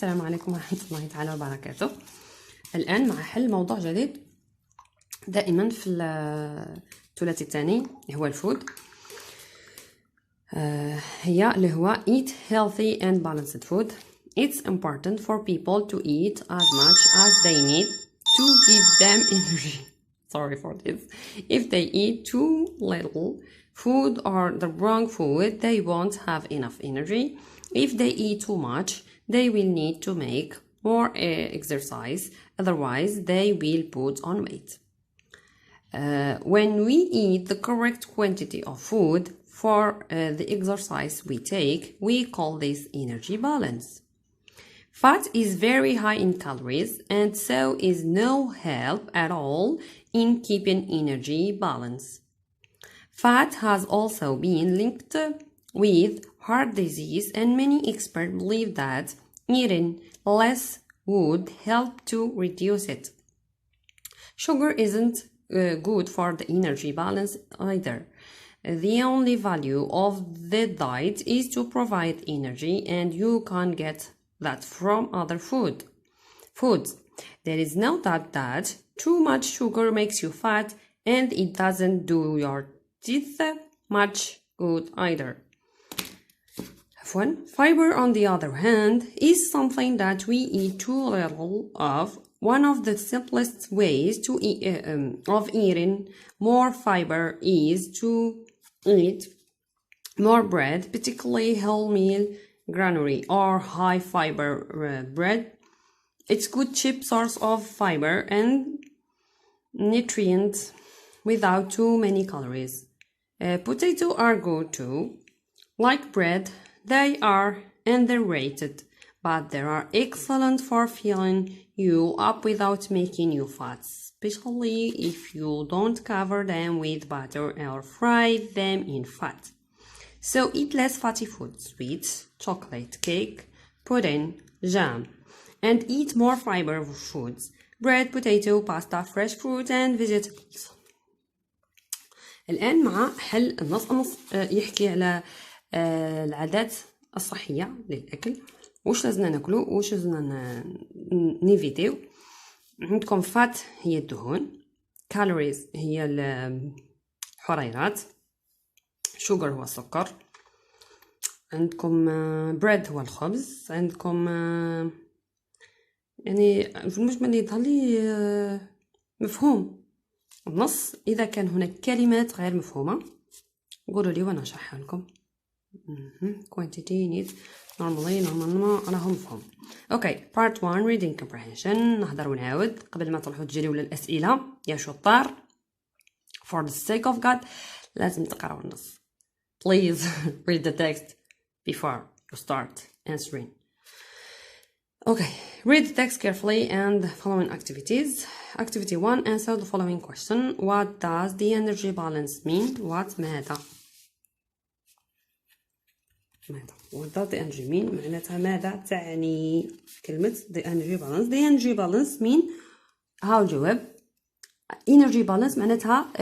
السلام عليكم ورحمة الله تعالى وبركاته. الآن مع حل موضوع جديد دائما في الثلاثي الثاني هو الفود، اللي هو eat healthy and balanced food. It's important for people to eat as much as they need to give them energy. Sorry for this. If they eat too little food or the wrong food, they won't have enough energy. If they eat too much, they will need to make more exercise, otherwise they will put on weight. When we eat the correct quantity of food for the exercise we take, we call this energy balance. Fat is very high in calories and so is no help at all in keeping energy balance. Fat has also been linked with heart disease, and many experts believe that eating less would help to reduce it. Sugar isn't good for the energy balance either. The only value of the diet is to provide energy, and you can't get that from other foods. There is no doubt that too much sugar makes you fat, and it doesn't do your teeth much good either. Fiber, on the other hand, is something that we eat too little of. One of the simplest ways to of eating more fiber is to eat more bread, particularly wholemeal, granary, or high fiber bread. It's good cheap source of fiber and nutrients without too many calories. Potatoes are good too. Like bread, they are underrated, but they are excellent for filling you up without making you fat, especially if you don't cover them with butter or fry them in fat. So eat less fatty food, sweets, chocolate, cake, pudding, jam, and eat more fiber foods, bread, potato, pasta, fresh fruit and vegetables. الآن مع حل النص يحكي على العادات الصحية للأكل، واش لازمنا ناكلو واش لازمنا نيفيتيو. عندكم فات هي الدهون، كالوريز هي الحريرات، شوغر هو السكر، عندكم بريد هو الخبز، عندكم يعني في المجمل يظهر لي مفهوم. النص إذا كان هناك كلمات غير مفهومة قولوا لي وانا اشرحها لكم. quantity needs normally راهم مفهوم. اوكي part 1 reading comprehension. نهضر ونعاود قبل ما تروحوا تجريوا للأسئلة يا شطار. for the sake of God لازم تقراو النص. please read the text before you start answering. Okay, read the text carefully and following activities. Activity 1, answer the following question. What does the energy balance mean? What ماذا؟ What does the energy mean؟ معناتها ماذا تعني كلمة the energy balance. The energy balance mean هاو جواب. energy balance معناتها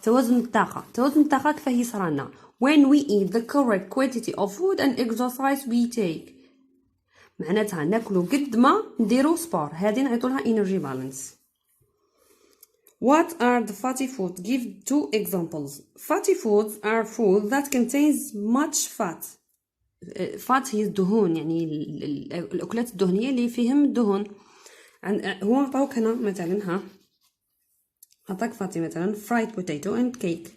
توازن الطاقة. توازن الطاقة كيفاه يصرالنا when we eat the correct quantity of food and exercise we take. معناتها ناكلو قد ما نديرو سبور، هذه نعيطولها energy balance. What are the fatty foods? Give 2 examples. Fatty foods are food that contains much fat. fat هي الدهون، يعني الأكلات الدهنية اللي فيهم الدهون. هو عطاوك هنا مثلا عطاك فاتي مثلا fried potato and cake.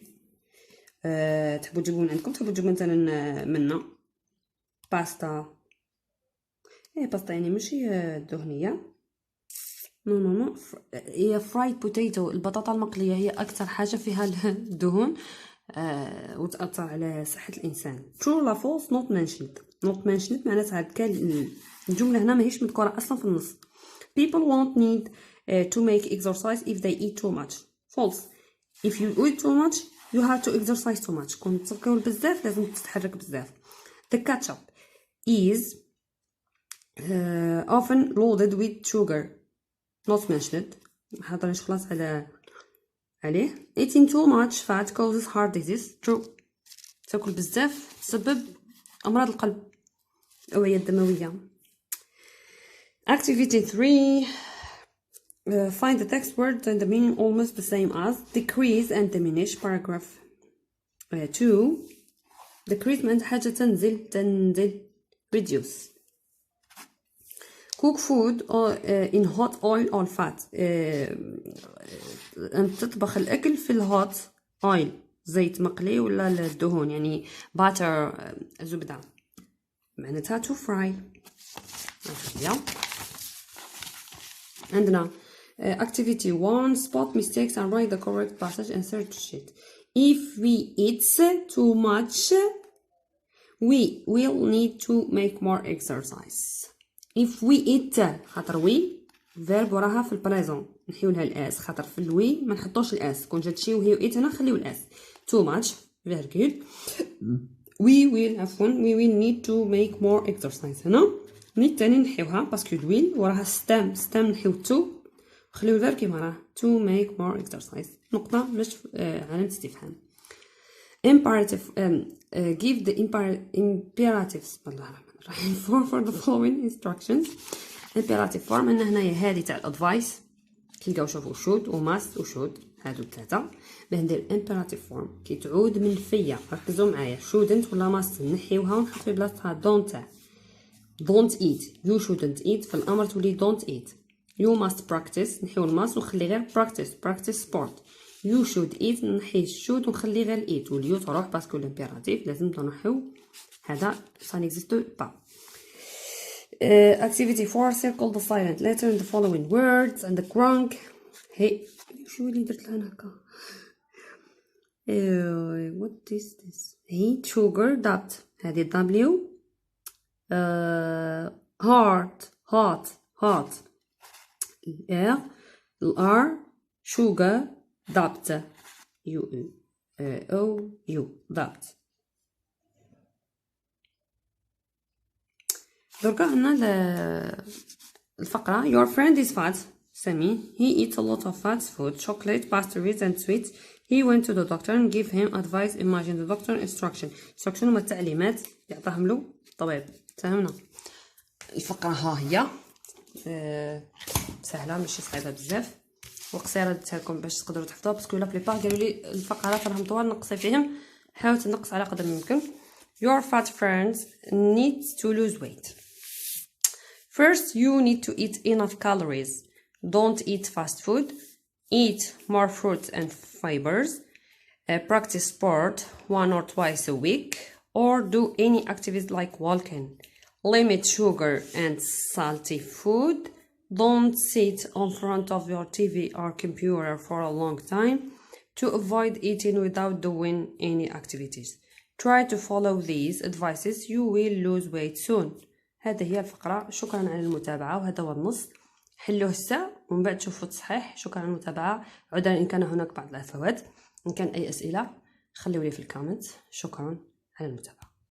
تحبوا تجيبوا من عندكم، تحبوا تجيبوا مثلا منا باستا. باستا يعني ماشي دهنيه. نو هي فرايد بوتيتو، البطاطا المقليه هي اكثر حاجه فيها الدهون وتاثر على صحه الانسان. true ولا false not mentioned معناتها الجمله هنا ماهيش مذكوره اصلا في النص. people won't need to make exercise if they eat too much. false. if you eat too much you have to exercise too much. كنت تاكل بزاف لازم تتحرك بزاف. the ketchup is often loaded with sugar. not mentioned. محضرناش خلاص عليه. eating too much fat causes heart disease. true. تاكل بزاف تسبب امراض القلب، الاوعيه الدمويه. Activity 3. Find the text words and the meaning almost the same as decrease and diminish. Paragraph 2. decrease معناتها حاجة تنزل reduce. cook food in hot oil or fat. أن تطبخ الأكل في الهوت oil، زيت مقلي ولا الدهون، يعني butter زبدة، معناتها to fry. عندنا activity 1. spot mistakes and write the correct passage and search it. If we eat too much, we will need to make more exercise. If we eat، خاطر we verb وراها في البريزون نحيو لها الاس، خاطر في الوي ما نحطوش الاس، كون جات شي وهي eat هنا نخليو الاس. too much very good. we will need to make more exercise. هنا نيت تاني نحيوها باسكو الويل وراها ستام نحيو to خليو الفيرب كيما راه to make more exercise. نقطة مش علامة استفهام. imperative give the imperatives for the following instructions. imperative form ان هنايا هذه تاع الادفايس كي شوفوا should و must و should هادو الثلاثه باه ندير imperative form كي تعود منفيه. ركزوا معايا shouldn't ولا must نحيوها ونحط في بلاصتها don't eat. you shouldn't eat في الامر تولي don't eat. you must practice نحيو الماس ونخلي غير practice sport. you should eat نحي should ونخلي غير eat واليو تروح باسكو الامبيراتيف لازم نحيو هذا ça n'existe pas. activity 4. circle the silent letter in the following words and the grunk. هي شو اللي درت لها هكا؟ what is this؟ هي sugar dubbed هذه W. hot R R sugar dubbed U dubbed. دركا عندنا الفقرة your friend is fat. سامي he eats a lot of fast food, chocolate, pastries and sweets. he went to the doctor and give him advice. imagine the doctor instruction هما التعليمات يعطاهم له الطبيب. فهمنا الفقرة ها هي سهلة ماشي صعيبة بزاف وقصيرة درتها لكم باش تقدروا تحفظوها باسكو لا بليبار قالوا لي الفقرات راهم طوال نقصي فيهم. حاول تنقص على قدر الممكن. your fat friends needs to lose weight. first you need to eat enough calories. don't eat fast food. eat more fruits and fibers. practice sport 1 or twice a week or do any activities like walking. limit sugar and salty food. don't sit in front of your TV or computer for a long time. to avoid eating without doing any activities. try to follow these advices. you will lose weight soon. هذه هي الفقرة. شكرا على المتابعة وهذا هو النص. حلوه هسه ومن بعد شوفوا التصحيح. شكرا على المتابعة. عذرا إن كان هناك بعض الأفوات. إن كان أي أسئلة خلوا لي في الكومنت. شكرا على المتابعة.